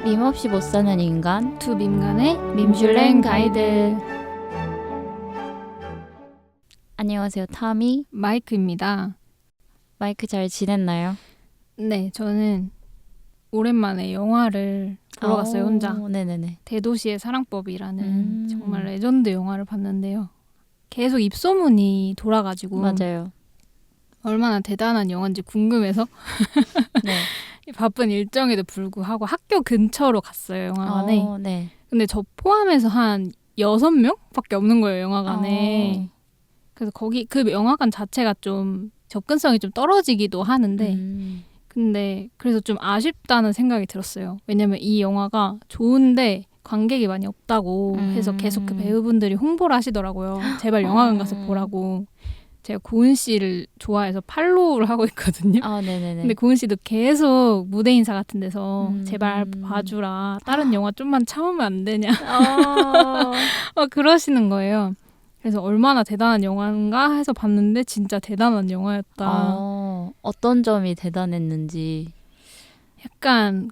밈 없이 못 사는 인간 두 밈간의 밈슐랭 가이드. 안녕하세요, 타미. 마이크입니다. 마이크 잘 지냈나요? 네, 저는 오랜만에 영화를 보러 갔어요, 혼자. 네네네. 대도시의 사랑법이라는 정말 레전드 영화를 봤는데요. 계속 입소문이 돌아가지고 맞아요. 얼마나 대단한 영화인지 궁금해서 네. 바쁜 일정에도 불구하고 학교 근처로 갔어요, 영화관에. 네. 근데 저 포함해서 한 6명밖에 없는 거예요, 영화관에. 그래서 거기 그 영화관 자체가 좀 접근성이 좀 떨어지기도 하는데 근데 그래서 좀 아쉽다는 생각이 들었어요. 왜냐면 이 영화가 좋은데 관객이 많이 없다고 해서 계속 그 배우분들이 홍보를 하시더라고요. 제발 영화관 가서 보라고. 제가 고은 씨를 좋아해서 팔로우를 하고 있거든요. 네네네. 근데 고은 씨도 계속 무대 인사 같은 데서 제발 봐주라. 다른 영화 좀만 참으면 안 되냐. 그러시는 거예요. 그래서 얼마나 대단한 영화인가 해서 봤는데 진짜 대단한 영화였다. 어떤 점이 대단했는지. 약간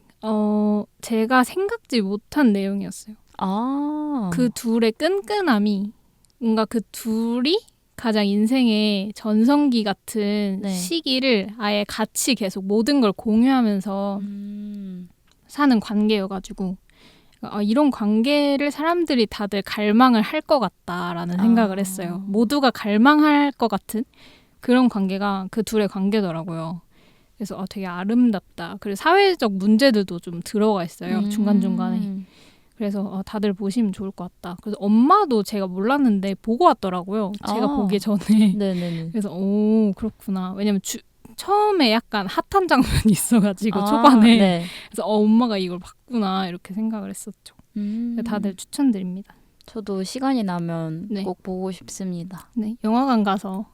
제가 생각지 못한 내용이었어요. 그 둘의 끈끈함이 뭔가 그 둘이 가장 인생의 전성기 같은 시기를 아예 같이 계속 모든 걸 공유하면서 사는 관계여가지고 이런 관계를 사람들이 다들 갈망을 할 것 같다라는 생각을 했어요. 모두가 갈망할 것 같은 그런 관계가 그 둘의 관계더라고요. 그래서 되게 아름답다. 그리고 사회적 문제들도 좀 들어가 있어요. 중간중간에. 그래서 다들 보시면 좋을 것 같다. 그래서 엄마도 제가 몰랐는데 보고 왔더라고요. 제가 보기 전에. 네네네. 그래서 그렇구나. 왜냐면 처음에 약간 핫한 장면이 있어가지고 초반에. 네. 그래서 엄마가 이걸 봤구나 이렇게 생각을 했었죠. 다들 추천드립니다. 저도 시간이 나면 꼭 보고 싶습니다. 네, 영화관 가서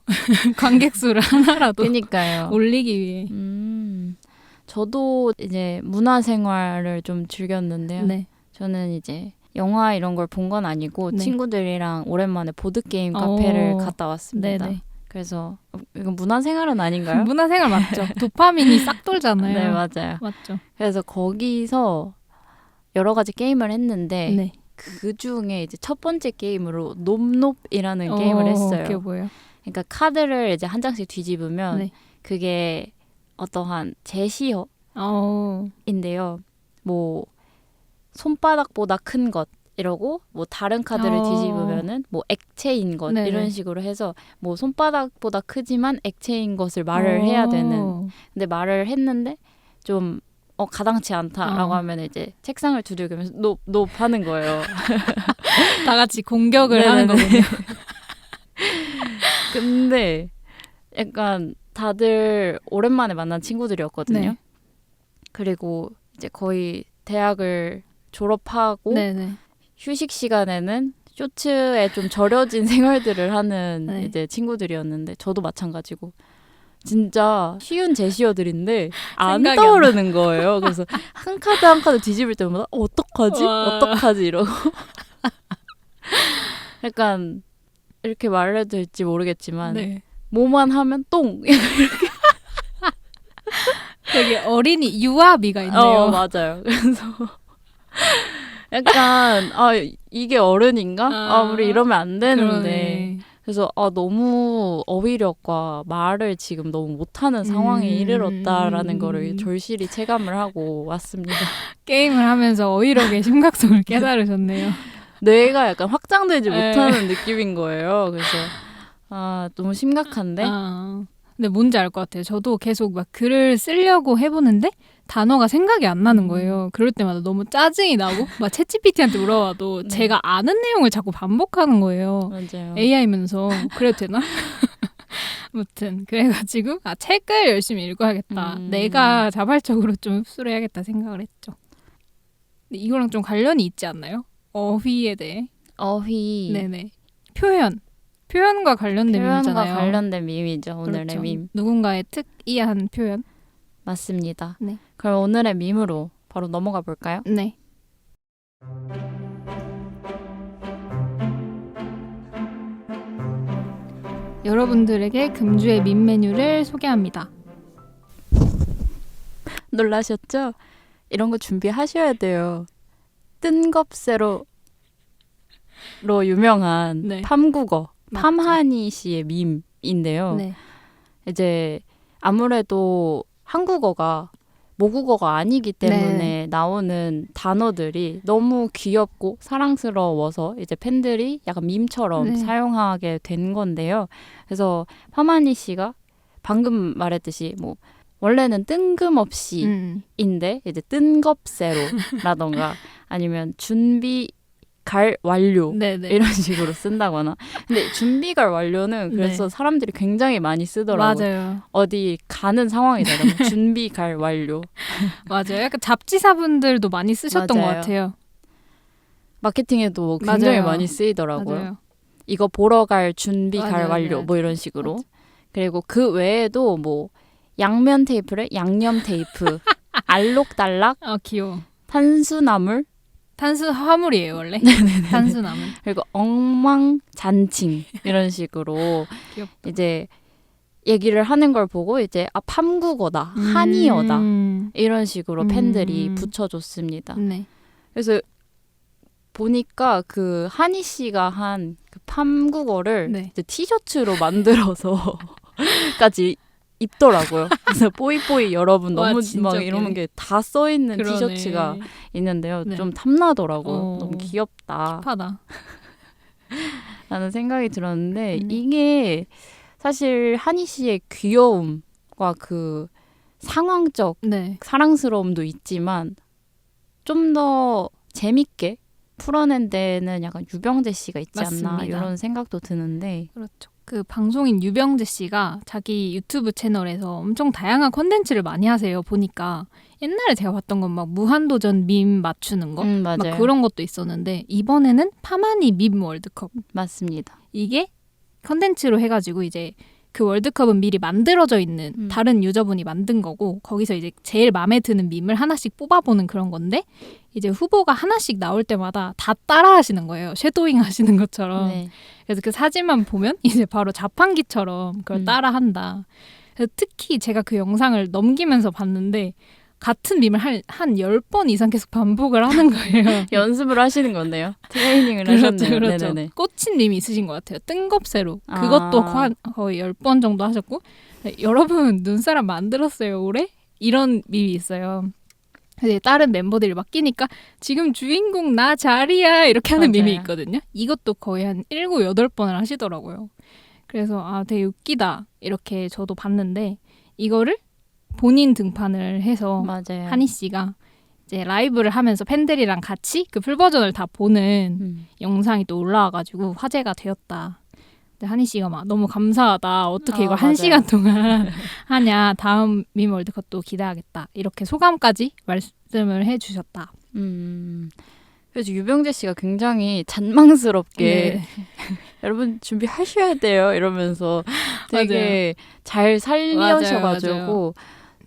관객 수를 하나라도 그러니까요. 올리기 위해. 저도 이제 문화생활을 좀 즐겼는데요. 네. 저는 이제 영화 이런 걸 본 건 아니고 친구들이랑 오랜만에 보드게임 카페를 갔다 왔습니다. 네네. 그래서 이건 문화생활은 아닌가요? 문화생활 맞죠. 도파민이 싹 돌잖아요. 네, 맞아요. 맞죠. 그래서 거기서 여러 가지 게임을 했는데 그 중에 이제 첫 번째 게임으로 놈놈이라는 게임을 했어요. 그게 뭐예요? 그러니까 카드를 이제 한 장씩 뒤집으면 그게 어떠한 제시어인데요. 뭐 손바닥보다 큰 것 이러고 뭐 다른 카드를 뒤집으면은 뭐 액체인 것 이런 식으로 해서 뭐 손바닥보다 크지만 액체인 것을 말을 해야 되는. 근데 말을 했는데 좀 가당치 않다라고 하면 이제 책상을 두들기면서 노 하는 거예요. 다 같이 공격을 하는 거군요. 근데 약간 다들 오랜만에 만난 친구들이었거든요. 그리고 이제 거의 대학을 졸업하고 휴식 시간에는 쇼츠에 좀 절여진 생활들을 하는 이제 친구들이었는데 저도 마찬가지고 진짜 쉬운 제시어들인데 안 떠오르는 거예요. 그래서 한 카드 한 카드 뒤집을 때마다 어떡하지 이러고 약간 이렇게 말해도 될지 모르겠지만 뭐만 하면 똥 이렇게 되게 어린이 유아미가 있네요. 맞아요. 그래서 약간 이게 어른인가? 우리 이러면 안 되는데. 그러네. 그래서 너무 어휘력과 말을 지금 너무 못하는 상황에 이르렀다라는 거를 절실히 체감을 하고 왔습니다. 게임을 하면서 어휘력의 심각성을 깨달으셨네요. 뇌가 약간 확장되지 못하는 느낌인 거예요. 그래서 너무 심각한데? 근데 뭔지 알 것 같아요. 저도 계속 막 글을 쓰려고 해보는데 단어가 생각이 안 나는 거예요. 그럴 때마다 너무 짜증이 나고 막 챗GPT한테 물어봐도 제가 아는 내용을 자꾸 반복하는 거예요. 맞아요. AI면서 그래도 되나? 아무튼 그래가지고 책을 열심히 읽어야겠다. 내가 자발적으로 좀 흡수를 해야겠다 생각을 했죠. 근데 이거랑 좀 관련이 있지 않나요? 어휘에 대해. 어휘. 네네. 표현과 관련된 밈이잖아요. 표현과 관련된 밈이죠. 오늘의 그렇죠. 밈. 누군가의 특이한 표현. 맞습니다. 네. 그럼 오늘의 밈으로 바로 넘어가 볼까요? 네. 여러분들에게 금주의 밈 메뉴를 소개합니다. 놀라셨죠? 이런 거 준비하셔야 돼요. 뜬겁새로 유명한 네. 팜국어, 맞죠. 팜하니 씨의 밈인데요. 네. 이제 아무래도 한국어가 모국어가 아니기 때문에 네. 나오는 단어들이 너무 귀엽고 사랑스러워서 이제 팬들이 약간 밈처럼 네. 사용하게 된 건데요. 그래서 파마니 씨가 방금 말했듯이 뭐 원래는 뜬금없이인데 이제 뜬겁새로라던가 아니면 준비 갈 완료 네네. 이런 식으로 쓴다거나. 근데 준비 갈 완료는 그래서 네. 사람들이 굉장히 많이 쓰더라고요. 맞아요. 어디 가는 상황이잖아요. 준비 갈 완료. 맞아요. 약간 잡지사분들도 많이 쓰셨던 맞아요. 것 같아요. 마케팅에도 굉장히 맞아요. 많이 쓰이더라고요. 맞아요. 이거 보러 갈 준비 갈 맞아요, 완료 맞아요. 뭐 이런 식으로. 그리고 그 외에도 뭐 양면 테이프를 양념 테이프, 알록달락, 귀여워. 탄수나물, 탄수화물이에요, 원래. 탄수나물. 그리고 엉망잔칭 이런 식으로 귀엽다. 이제 얘기를 하는 걸 보고 이제 팜국어다, 한의어다 이런 식으로 팬들이 붙여줬습니다. 네. 그래서 보니까 그 한희 씨가 한 그 팜국어를 네. 이제 티셔츠로 만들어서까지 입더라고요. 그래서 뽀이뽀이 여러분 와, 너무 진짜 막 웃기네. 이런 게 다 써 있는 그러네. 티셔츠가 있는데요. 네. 좀 탐나더라고요. 어. 너무 귀엽다. 힙하다. 라는 생각이 들었는데 네. 이게 사실 한희 씨의 귀여움과 그 상황적 네. 사랑스러움도 있지만 좀 더 재밌게 풀어낸 데는 약간 유병재 씨가 있지 않나 맞습니다. 이런 생각도 드는데 그렇죠. 그 방송인 유병재 씨가 자기 유튜브 채널에서 엄청 다양한 콘텐츠를 많이 하세요. 보니까 옛날에 제가 봤던 건 막 무한도전 밈 맞추는 거, 막 맞아요. 그런 것도 있었는데 이번에는 파마니 밈 월드컵. 맞습니다. 이게 컨텐츠로 해가지고 이제 그 월드컵은 미리 만들어져 있는 다른 유저분이 만든 거고 거기서 이제 제일 마음에 드는 밈을 하나씩 뽑아보는 그런 건데 이제 후보가 하나씩 나올 때마다 다 따라하시는 거예요. 쉐도잉 하시는 것처럼. 네. 그래서 그 사진만 보면 이제 바로 자판기처럼 그걸 따라한다. 그래서 특히 제가 그 영상을 넘기면서 봤는데 같은 밈을 한 10번 이상 계속 반복을 하는 거예요. 연습을 하시는 건데요. 트레이닝을 그렇죠, 하셨네요. 그렇죠. 네네네. 꽂힌 밈이 있으신 것 같아요. 뜬겁새로. 그것도 거의 10번 정도 하셨고 여러분 눈사람 만들었어요 올해? 이런 밈이 있어요. 이제 다른 멤버들이 막 끼니까 지금 주인공 나 자리야 이렇게 하는 맞아요. 밈이 있거든요. 이것도 거의 한 7, 8번을 하시더라고요. 그래서 되게 웃기다 이렇게 저도 봤는데 이거를 본인 등판을 해서 맞아요. 한희 씨가 이제 라이브를 하면서 팬들이랑 같이 그 풀버전을 다 보는 영상이 또 올라와가지고 화제가 되었다. 근데 한희 씨가 막 너무 감사하다. 어떻게 이걸 맞아요. 1시간 동안 하냐. 다음 밈 월드컵도 기대하겠다. 이렇게 소감까지 말씀을 해주셨다. 그래서 유병재 씨가 굉장히 잔망스럽게 네. 여러분 준비하셔야 돼요 이러면서 되게 잘 살리셔가지고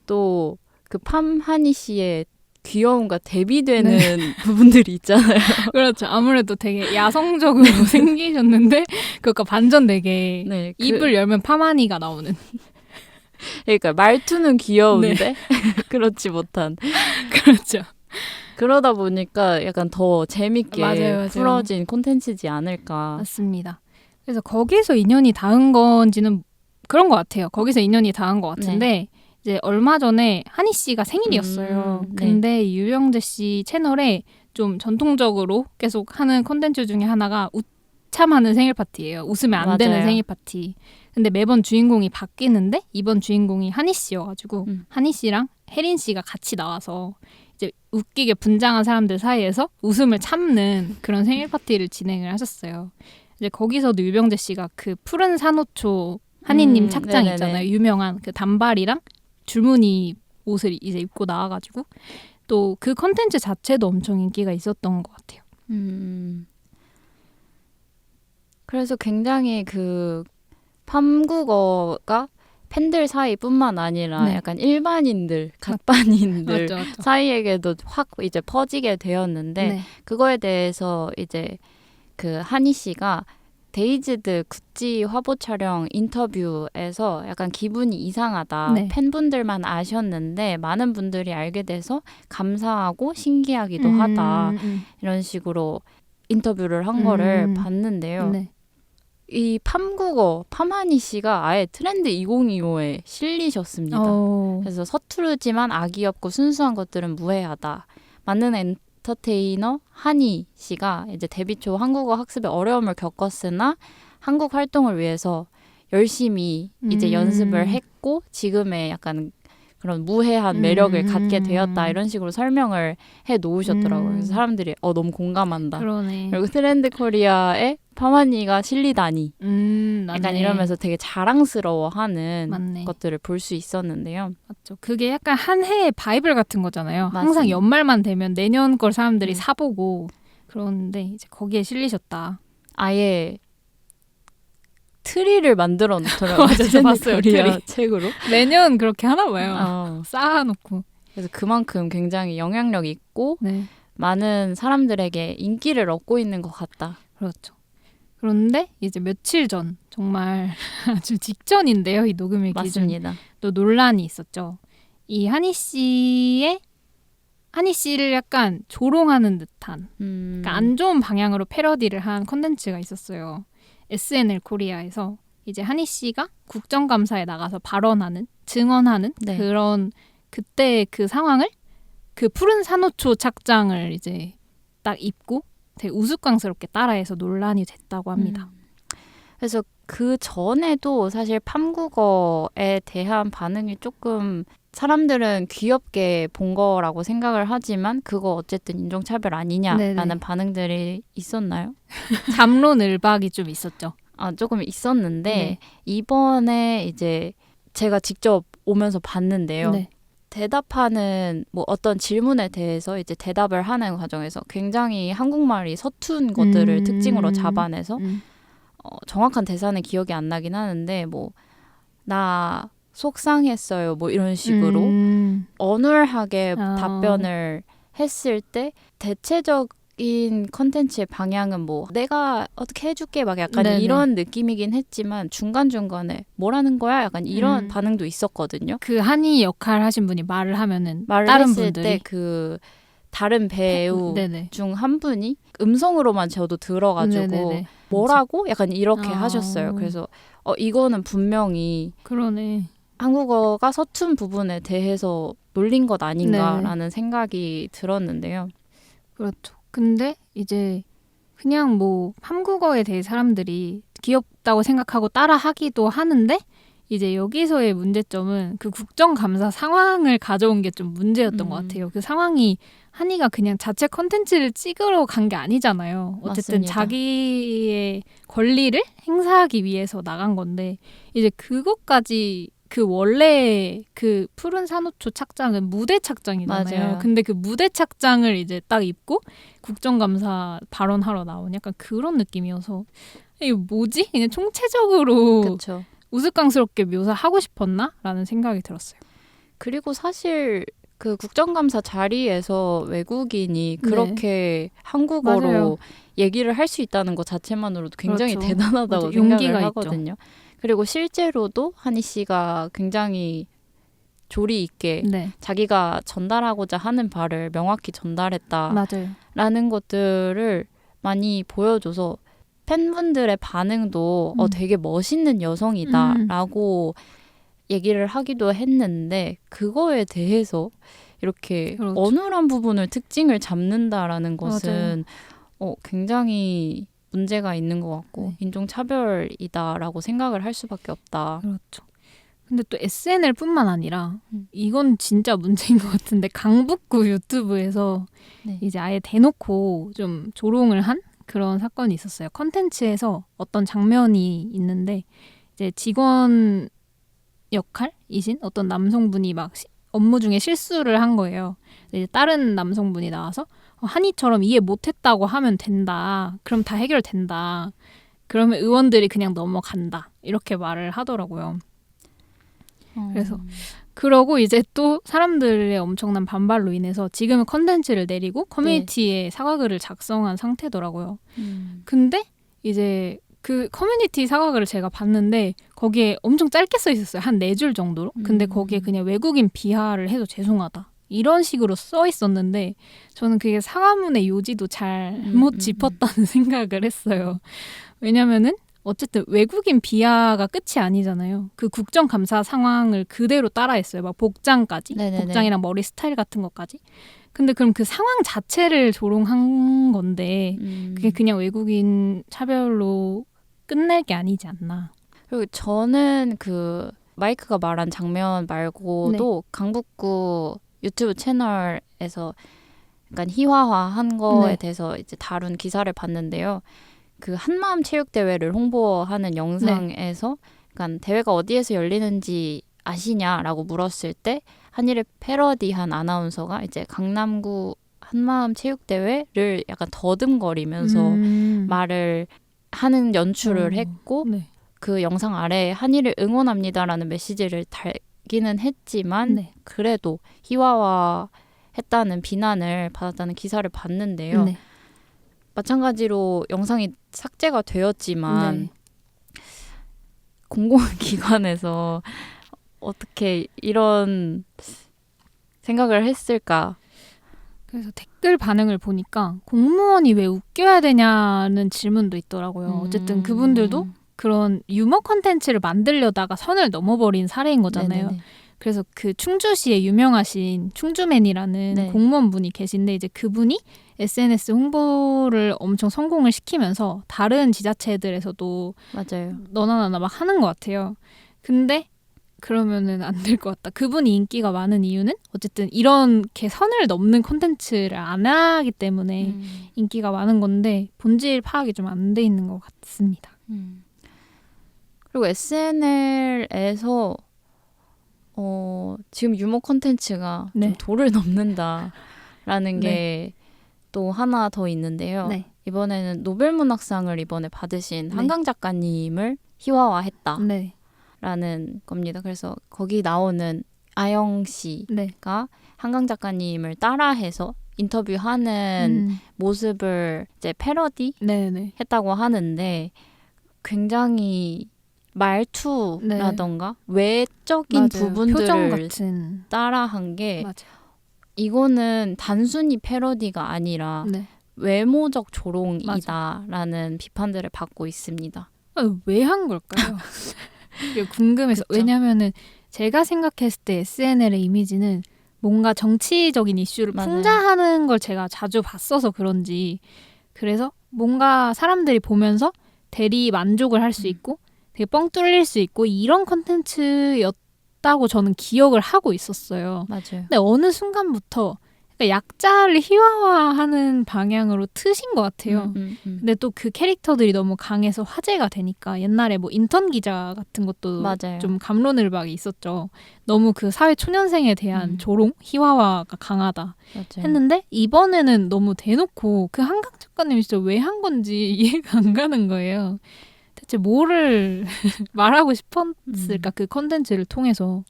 또 그 팜하니 씨의 귀여움과 대비되는 부분들이 있잖아요. 그렇죠. 아무래도 되게 야성적으로 생기셨는데 그러니까 반전되게 네, 입을 열면 파마니가 나오는. 그러니까 말투는 귀여운데 그렇지 못한. 그렇죠. 그러다 보니까 약간 더 재밌게 맞아요. 풀어진 콘텐츠지 않을까. 맞습니다. 그래서 거기서 인연이 닿은 건지는 그런 것 같아요. 거기서 인연이 닿은 것 같은데 이제 얼마 전에 한희 씨가 생일이었어요. 근데 유병재 씨 채널에 좀 전통적으로 계속 하는 콘텐츠 중에 하나가 웃참하는 생일 파티예요. 웃으면 안 되는 생일 파티. 근데 매번 주인공이 바뀌는데 이번 주인공이 한희 씨여가지고 한희 씨랑 혜린 씨가 같이 나와서 이제 웃기게 분장한 사람들 사이에서 웃음을 참는 그런 생일 파티를 진행을 하셨어요. 이제 거기서도 유병재 씨가 그 푸른 산호초 한이님 착장 있잖아요. 유명한 그 단발이랑 줄무늬 옷을 이제 입고 나와가지고 또 그 컨텐츠 자체도 엄청 인기가 있었던 것 같아요. 그래서 굉장히 그 팜국어가 팬들 사이뿐만 아니라 약간 일반인들, 갓반인들 맞죠. 사이에게도 확 이제 퍼지게 되었는데 그거에 대해서 이제 그 한희 씨가 데이지드 구찌 화보 촬영 인터뷰에서 약간 기분이 이상하다. 네. 팬분들만 아셨는데 많은 분들이 알게 돼서 감사하고 신기하기도 하다. 이런 식으로 인터뷰를 한 거를 봤는데요. 네. 이 팜국어 파마니 씨가 아예 트렌드 2025에 실리셨습니다. 그래서 서투르지만 악의없고 순수한 것들은 무해하다. 맞는 엔터테이너 한희 씨가 이제 데뷔 초 한국어 학습에 어려움을 겪었으나 한국 활동을 위해서 열심히 이제 연습을 했고 지금의 약간 그런 무해한 매력을 갖게 되었다 이런 식으로 설명을 해 놓으셨더라고요. 그래서 사람들이 너무 공감한다. 그러네. 그리고 트렌드 코리아에 파마니가 실리다니 맞네. 약간 이러면서 되게 자랑스러워하는 맞네. 것들을 볼 수 있었는데요. 맞죠. 그게 약간 한 해의 바이블 같은 거잖아요. 맞습니다. 항상 연말만 되면 내년 걸 사람들이 사보고 그러는데 이제 거기에 실리셨다. 아예 트리를 만들어 놓더라고요. 맞아, 저 봤어요. 트리. 트리. 책으로. 매년 그렇게 하나 봐요. 쌓아놓고. 그래서 그만큼 굉장히 영향력 있고 네. 많은 사람들에게 인기를 얻고 있는 것 같다. 그렇죠. 그런데 이제 며칠 전 정말 아주 직전인데요. 이 녹음일 기준. 맞습니다. 또 논란이 있었죠. 이 한희 씨를 약간 조롱하는 듯한 그러니까 안 좋은 방향으로 패러디를 한 콘텐츠가 있었어요. SNL 코리아에서 이제 한희 씨가 국정감사에 나가서 발언하는, 증언하는 네. 그런 그때 그 상황을 그 푸른 산호초 착장을 이제 딱 입고 되게 우스꽝스럽게 따라해서 논란이 됐다고 합니다. 그래서 그 전에도 사실 팜국어에 대한 반응이 조금 사람들은 귀엽게 본 거라고 생각을 하지만 그거 어쨌든 인종차별 아니냐라는 네네. 반응들이 있었나요? 잠론을박이 좀 있었죠. 조금 있었는데 네. 이번에 이제 제가 직접 오면서 봤는데요. 네. 대답하는 뭐 어떤 질문에 대해서 이제 대답을 하는 과정에서 굉장히 한국말이 서툰 것들을 특징으로 잡아내서 정확한 대사는 기억이 안 나긴 하는데 뭐 나 속상했어요 뭐 이런 식으로 어눌하게 답변을 했을 때 대체적인 컨텐츠의 방향은 뭐 내가 어떻게 해줄게 막 약간 네네. 이런 느낌이긴 했지만 중간중간에 뭐라는 거야 약간 이런 반응도 있었거든요. 그 한이 역할 하신 분이 말을 하면은 말을 다른 했을 분들이 때 그 다른 배우 네네. 중 한 분이 음성으로만 저도 들어가지고 네네네. 뭐라고 약간 이렇게 아. 하셨어요. 그래서 이거는 분명히 그러네. 한국어가 서툰 부분에 대해서 놀린 것 아닌가라는 생각이 들었는데요. 그렇죠. 근데 이제 그냥 뭐 한국어에 대해 사람들이 귀엽다고 생각하고 따라하기도 하는데 이제 여기서의 문제점은 그 국정감사 상황을 가져온 게 좀 문제였던 것 같아요. 그 상황이 한이가 그냥 자체 컨텐츠를 찍으러 간 게 아니잖아요. 어쨌든 맞습니다. 자기의 권리를 행사하기 위해서 나간 건데 이제 그것까지 그 원래 그 푸른 산호초 착장은 무대 착장이잖아요. 맞아요. 근데 그 무대 착장을 이제 딱 입고 국정감사 발언하러 나온 약간 그런 느낌이어서 이게 뭐지? 그냥 총체적으로 그렇죠. 우스꽝스럽게 묘사하고 싶었나? 라는 생각이 들었어요. 그리고 사실 그 국정감사 자리에서 외국인이 그렇게 한국어로 맞아요. 얘기를 할 수 있다는 것 자체만으로도 굉장히 그렇죠. 대단하다고 맞아, 생각을 용기가 하거든요. 그리고 실제로도 한희 씨가 굉장히 조리 있게 자기가 전달하고자 하는 바를 명확히 전달했다라는 맞아요. 것들을 많이 보여줘서 팬분들의 반응도 되게 멋있는 여성이다라고 얘기를 하기도 했는데 그거에 대해서 이렇게 그렇죠. 어눌한 부분을 특징을 잡는다라는 것은 굉장히 문제가 있는 것 같고 인종차별이다라고 생각을 할 수밖에 없다. 그렇죠. 근데 또 SNL뿐만 아니라 이건 진짜 문제인 것 같은데 강북구 유튜브에서 이제 아예 대놓고 좀 조롱을 한 그런 사건이 있었어요. 컨텐츠에서 어떤 장면이 있는데 이제 직원 역할이신 어떤 남성분이 막 업무 중에 실수를 한 거예요. 이제 다른 남성분이 나와서 한이처럼 이해 못했다고 하면 된다. 그럼 다 해결된다. 그러면 의원들이 그냥 넘어간다. 이렇게 말을 하더라고요. 그래서 그러고 이제 또 사람들의 엄청난 반발로 인해서 지금은 컨텐츠를 내리고 커뮤니티에 사과글을 작성한 상태더라고요. 근데 이제 그 커뮤니티 사과글을 제가 봤는데 거기에 엄청 짧게 써 있었어요. 한 4줄 정도로. 근데 거기에 그냥 외국인 비하를 해서 죄송하다. 이런 식으로 써 있었는데 저는 그게 사과문의 요지도 잘못 짚었다는 생각을 했어요. 왜냐면은 어쨌든 외국인 비하가 끝이 아니잖아요. 그 국정감사 상황을 그대로 따라했어요. 막 복장까지. 네네네. 복장이랑 머리 스타일 같은 것까지. 근데 그럼 그 상황 자체를 조롱한 건데 그게 그냥 외국인 차별로 끝낼 게 아니지 않나. 그리고 저는 그 마이크가 말한 장면 말고도 강북구 유튜브 채널에서 약간 희화화한 거에 대해서 이제 다룬 기사를 봤는데요. 그 한마음 체육대회를 홍보하는 영상에서 약간 대회가 어디에서 열리는지 아시냐라고 물었을 때 한일을 패러디한 아나운서가 이제 강남구 한마음 체육대회를 약간 더듬거리면서 말을 하는 연출을 했고 그 영상 아래에 한일을 응원합니다라는 메시지를 달기는 했지만 그래도 희화화했다는 비난을 받았다는 기사를 봤는데요. 마찬가지로 영상이 삭제가 되었지만 공공기관에서 어떻게 이런 생각을 했을까? 그래서 댓글 반응을 보니까 공무원이 왜 웃겨야 되냐는 질문도 있더라고요. 어쨌든 그분들도 그런 유머 콘텐츠를 만들려다가 선을 넘어버린 사례인 거잖아요. 네네네. 그래서 그 충주시에 유명하신 충주맨이라는 공무원분이 계신데 이제 그분이 SNS 홍보를 엄청 성공을 시키면서 다른 지자체들에서도 맞아요. 너나 나나 막 하는 것 같아요. 근데 그러면은 안 될 것 같다. 그분이 인기가 많은 이유는 어쨌든 이렇게 선을 넘는 콘텐츠를 안 하기 때문에 인기가 많은 건데 본질 파악이 좀 안 돼 있는 것 같습니다. 그리고 SNL에서 지금 유머 콘텐츠가 좀 도를 넘는다라는 게 또 하나 더 있는데요. 이번에는 노벨문학상을 이번에 받으신 한강 작가님을 희화화했다라는 겁니다. 그래서 거기 나오는 아영 씨가 한강 작가님을 따라해서 인터뷰하는 모습을 이제 패러디 했다고 하는데 굉장히 말투라던가 외적인 부분들을 따라한 게 이거는 단순히 패러디가 아니라 외모적 조롱이다라는 비판들을 받고 있습니다. 왜 한 걸까요? 궁금해서. 왜냐면은 제가 생각했을 때 SNL의 이미지는 뭔가 정치적인 이슈를 풍자하는 걸 제가 자주 봤어서 그런지 그래서 뭔가 사람들이 보면서 대리 만족을 할 수 있고 되게 뻥 뚫릴 수 있고 이런 콘텐츠였다고 저는 기억을 하고 있었어요. 맞아요. 근데 어느 순간부터 약자를 희화화하는 방향으로 트신 것 같아요. 근데 또 그 캐릭터들이 너무 강해서 화제가 되니까 옛날에 뭐 인턴 기자 같은 것도 좀 갑론을박이 있었죠. 너무 그 사회 초년생에 대한 조롱, 희화화가 강하다 했는데 이번에는 너무 대놓고 그 한강 작가님이 진짜 왜 한 건지 이해가 안 가는 거예요. 대체 뭐를 말하고 싶었을까 그 컨텐츠를 통해서.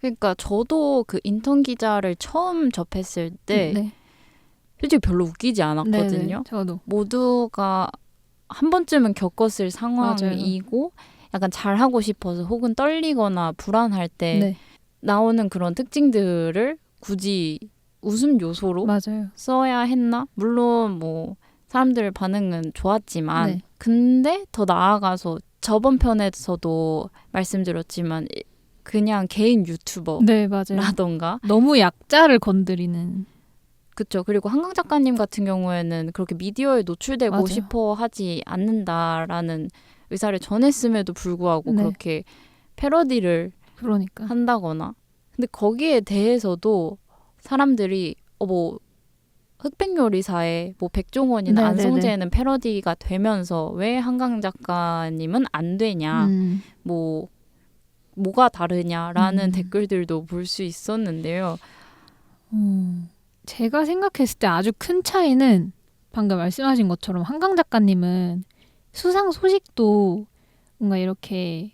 그러니까 저도 그 인턴 기자를 처음 접했을 때 솔직히 별로 웃기지 않았거든요. 저도. 모두가 한 번쯤은 겪었을 상황이고 약간 잘하고 싶어서 혹은 떨리거나 불안할 때 나오는 그런 특징들을 굳이 웃음 요소로 써야 했나? 물론 뭐 사람들 반응은 좋았지만 근데 더 나아가서 저번 편에서도 말씀드렸지만 그냥 개인 유튜버라던가 너무 약자를 건드리는 그렇죠. 그리고 한강 작가님 같은 경우에는 그렇게 미디어에 노출되고 싶어 하지 않는다라는 의사를 전했음에도 불구하고 그렇게 패러디를 한다거나 근데 거기에 대해서도 사람들이 뭐 흑백요리사의 뭐 백종원이나 안성재는 패러디가 되면서 왜 한강 작가님은 안 되냐 뭐가 다르냐라는 댓글들도 볼 수 있었는데요. 제가 생각했을 때 아주 큰 차이는 방금 말씀하신 것처럼 한강 작가님은 수상 소식도 뭔가 이렇게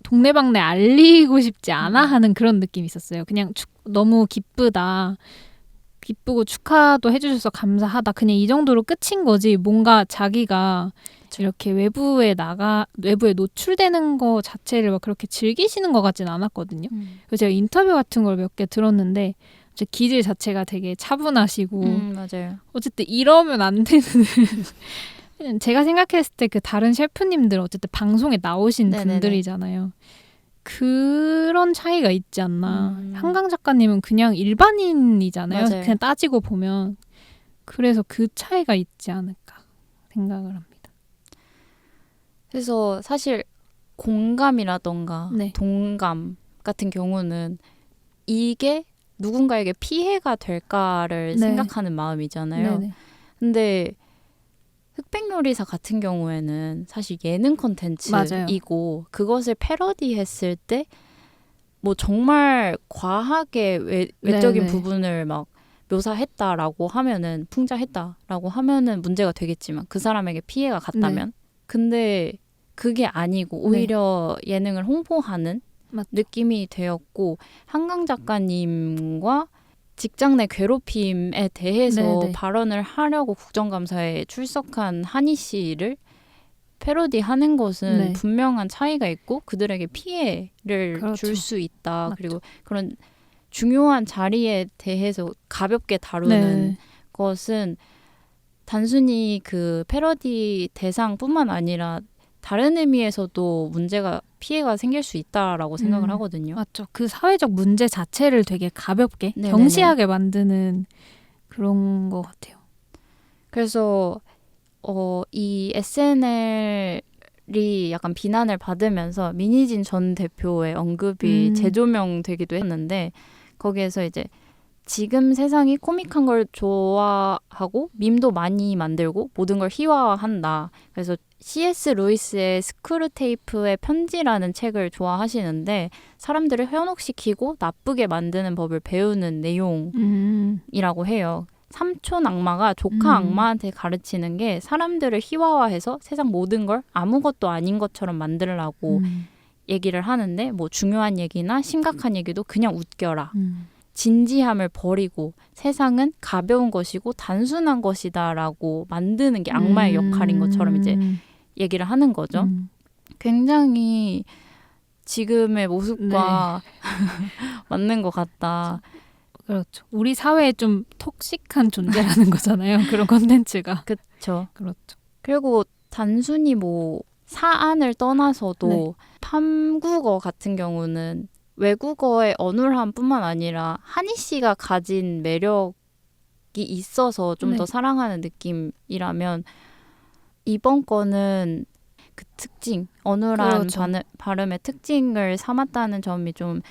동네방네 알리고 싶지 않아 하는 그런 느낌이 있었어요. 그냥 너무 기쁘다. 기쁘고 축하도 해주셔서 감사하다. 그냥 이 정도로 끝인 거지. 뭔가 자기가 그쵸. 이렇게 외부에 노출되는 거 자체를 막 그렇게 즐기시는 것 같진 않았거든요. 그래서 제가 인터뷰 같은 걸 몇 개 들었는데 기질 자체가 되게 차분하시고 맞아요. 어쨌든 이러면 안 되는 제가 생각했을 때 그 다른 셰프님들 어쨌든 방송에 나오신 네네네. 분들이잖아요. 그런 차이가 있지 않나. 한강 작가님은 그냥 일반인이잖아요. 맞아요. 그냥 따지고 보면. 그래서 그 차이가 있지 않을까 생각을 합니다. 그래서 사실 공감이라던가 네. 동감 같은 경우는 이게 누군가에게 피해가 될까를 네. 생각하는 마음이잖아요. 네네. 근데 흑백요리사 같은 경우에는 사실 예능 콘텐츠이고 맞아요. 그것을 패러디했을 때 뭐 정말 과하게 외적인 부분을 막 묘사했다라고 하면은 풍자했다라고 하면은 문제가 되겠지만 그 사람에게 피해가 갔다면 네. 근데 그게 아니고 오히려 네. 예능을 홍보하는 맞죠. 느낌이 되었고 한강 작가님과 직장 내 괴롭힘에 대해서 네네. 발언을 하려고 국정감사에 출석한 한희 씨를 패러디하는 것은 네. 분명한 차이가 있고 그들에게 피해를 그렇죠. 줄 수 있다. 맞죠. 그리고 그런 중요한 자리에 대해서 가볍게 다루는 네. 것은 단순히 그 패러디 대상뿐만 아니라 다른 의미에서도 피해가 생길 수 있다라고 생각을 하거든요. 맞죠. 그 사회적 문제 자체를 되게 가볍게 네네네. 경시하게 만드는 그런 것 같아요. 그래서 이 SNL이 약간 비난을 받으면서 민희진 전 대표의 언급이 재조명되기도 했는데 거기에서 이제 지금 세상이 코믹한 걸 좋아하고 밈도 많이 만들고 모든 걸 희화화한다. 그래서 C.S. 루이스의 스크루테이프의 편지라는 책을 좋아하시는데 사람들을 현혹시키고 나쁘게 만드는 법을 배우는 내용이라고 해요. 삼촌 악마가 조카 악마한테 가르치는 게 사람들을 희화화해서 세상 모든 걸 아무것도 아닌 것처럼 만들라고 얘기를 하는데 뭐 중요한 얘기나 심각한 얘기도 그냥 웃겨라. 진지함을 버리고 세상은 가벼운 것이고 단순한 것이다라고 만드는 게 악마의 역할인 것처럼 이제 얘기를 하는 거죠. 굉장히 지금의 모습과 네. 맞는 것 같다. 그렇죠. 우리 사회에 좀 톡식한 존재라는 거잖아요. 그런 콘텐츠가. 그렇죠. 그렇죠. 그리고 단순히 뭐 사안을 떠나서도 네. 팜국어 같은 경우는 외국어의 어눌함뿐만 아니라 한희 씨가 가진 매력이 있어서 좀 더 네. 사랑하는 느낌이라면 이번 거는 그 특징, 어눌한 그렇죠. 발음의 특징을 삼았다는 점이 좀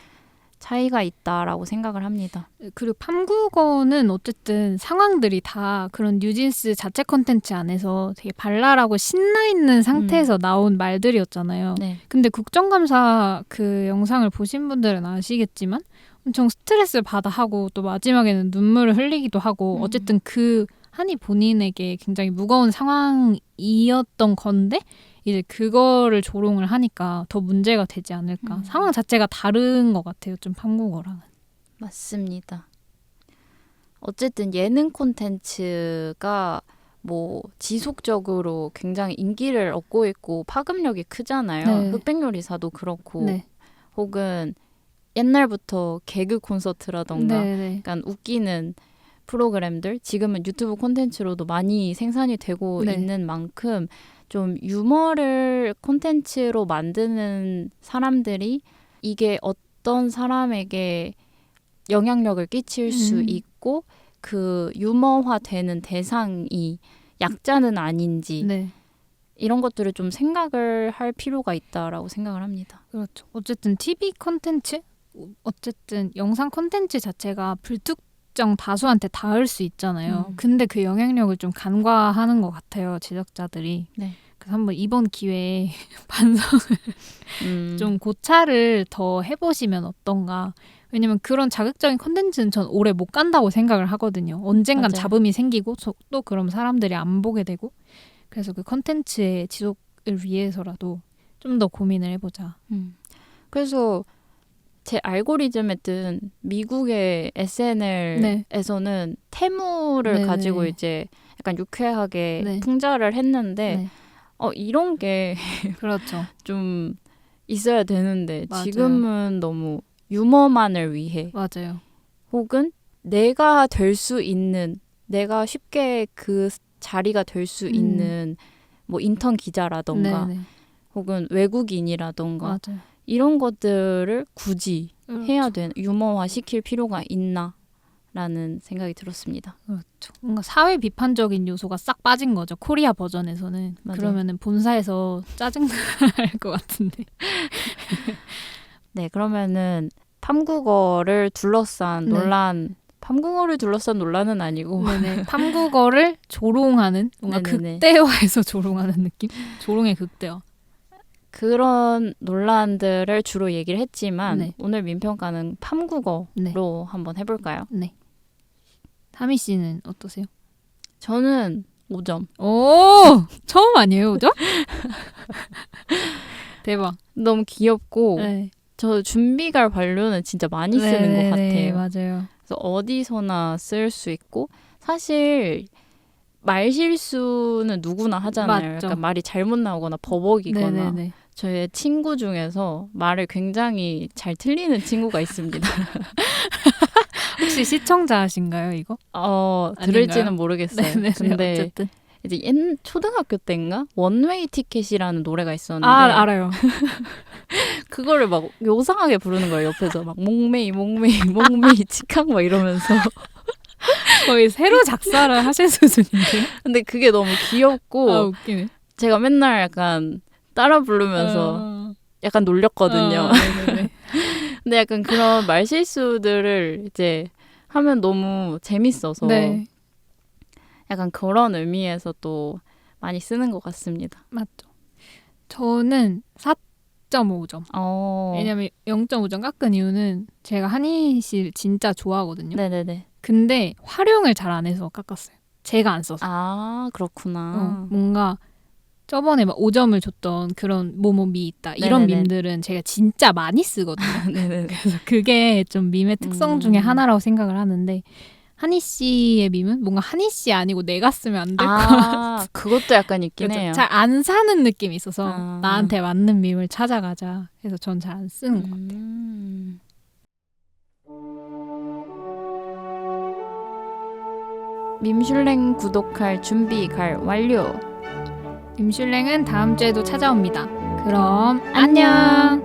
차이가 있다라고 생각을 합니다. 그리고 팜국어는 어쨌든 상황들이 다 그런 뉴진스 자체 콘텐츠 안에서 되게 발랄하고 신나 있는 상태에서 나온 말들이었잖아요. 네. 근데 국정감사 그 영상을 보신 분들은 아시겠지만 엄청 스트레스 받아 하고 또 마지막에는 눈물을 흘리기도 하고 어쨌든 그 한이 본인에게 굉장히 무거운 상황이었던 건데 이제 그거를 조롱을 하니까 더 문제가 되지 않을까. 상황 자체가 다른 것 같아요. 좀 한국어랑은. 맞습니다. 어쨌든 예능 콘텐츠가 뭐 지속적으로 굉장히 인기를 얻고 있고 파급력이 크잖아요. 네. 흑백요리사도 그렇고 네. 혹은 옛날부터 개그 콘서트라던가 약간 웃기는 프로그램들 지금은 유튜브 콘텐츠로도 많이 생산이 되고 네. 있는 만큼 좀 유머를 콘텐츠로 만드는 사람들이 이게 어떤 사람에게 영향력을 끼칠 수 있고 그 유머화되는 대상이 약자는 아닌지 네. 이런 것들을 좀 생각을 할 필요가 있다라고 생각을 합니다. 그렇죠. 어쨌든 TV 콘텐츠? 어쨌든 영상 콘텐츠 자체가 불특정 다수한테 닿을 수 있잖아요. 근데 그 영향력을 좀 간과하는 것 같아요. 제작자들이. 네. 그래서 한번 이번 기회에 반성을 좀 고찰을 더 해보시면 어떤가. 왜냐면 그런 자극적인 콘텐츠는 전 오래 못 간다고 생각을 하거든요. 언젠간 맞아요. 잡음이 생기고 또 그럼 사람들이 안 보게 되고. 그래서 그 콘텐츠의 지속을 위해서라도 좀 더 고민을 해보자. 그래서 제 알고리즘에 뜬 미국의 SNL에서는 태무를 네네. 가지고 이제 약간 유쾌하게 네. 풍자를 했는데 네. 이런 게 그렇죠. 좀 있어야 되는데 맞아요. 지금은 너무 유머만을 위해 맞아요. 혹은 내가 될 수 있는 내가 쉽게 그 자리가 될 수 있는 뭐 인턴 기자라던가 네네. 혹은 외국인이라던가 맞아요. 이런 것들을 굳이 그렇죠. 해야 되는 유머화 시킬 필요가 있나 라는 생각이 들었습니다. 그렇죠. 뭔가 사회 비판적인 요소가 싹 빠진 거죠. 코리아 버전에서는. 맞아요. 그러면은 본사에서 짜증날 것 같은데. 네, 그러면은 팜국어를 둘러싼 네. 논란, 팜국어를 둘러싼 논란은 아니고 네네. 탐국어를 조롱하는 뭔가 네네네. 극대화해서 조롱하는 느낌? 조롱의 극대화. 그런 논란들을 주로 얘기를 했지만 네. 오늘 민평가는 팜국어로 네. 한번 해볼까요? 네. 타미 씨는 어떠세요? 저는 5점. 오! 처음 아니에요, 5점? 대박. 너무 귀엽고 네. 저 준비갈 반려는 진짜 많이 쓰는 것 네, 같아요. 맞아요. 그래서 어디서나 쓸 수 있고 사실 말 실수는 누구나 하잖아요. 맞죠. 약간 말이 잘못 나오거나 버벅이거나. 네네네. 저의 친구 중에서 말을 굉장히 잘 틀리는 친구가 있습니다. 혹시 시청자신가요, 이거? 들을지는 모르겠어요. 네네네. 근데 어쨌든. 이제 초등학교 때인가 원웨이 티켓이라는 노래가 있었는데 알아요. 그거를 막 요상하게 부르는 거예요. 옆에서 막 몽메이 치캉 막 이러면서. 거의 새로 작사를 하신 수준인데요? 근데 그게 너무 귀엽고 웃기네. 제가 맨날 약간 따라 부르면서 약간 놀렸거든요. 네네네. 근데 약간 그런 말실수들을 이제 하면 너무 재밌어서 네. 약간 그런 의미에서 또 많이 쓰는 것 같습니다. 맞죠. 저는 4.5점. 왜냐면 0.5점 깎은 이유는 제가 한희 씨를 진짜 좋아하거든요. 네네네. 근데 활용을 잘 안 해서 깎았어요. 제가 안 써서. 아, 그렇구나. 뭔가 저번에 막 5점을 줬던 그런 뭐뭐미 있다. 이런 네네네. 밈들은 제가 진짜 많이 쓰거든요. 네네네. 그래서 그게 좀 밈의 특성 중에 하나라고 생각을 하는데 한희 씨의 밈은 뭔가 한희 씨 아니고 내가 쓰면 안 될 것 같아. 그것도 약간 있긴 해요. 잘 안 사는 느낌이 있어서 나한테 맞는 밈을 찾아가자 해서 전 잘 안 쓰는 것 같아요. 밈슐랭 구독할 준비 완료. 밈슐랭은 다음 주에도 찾아옵니다. 그럼 안녕.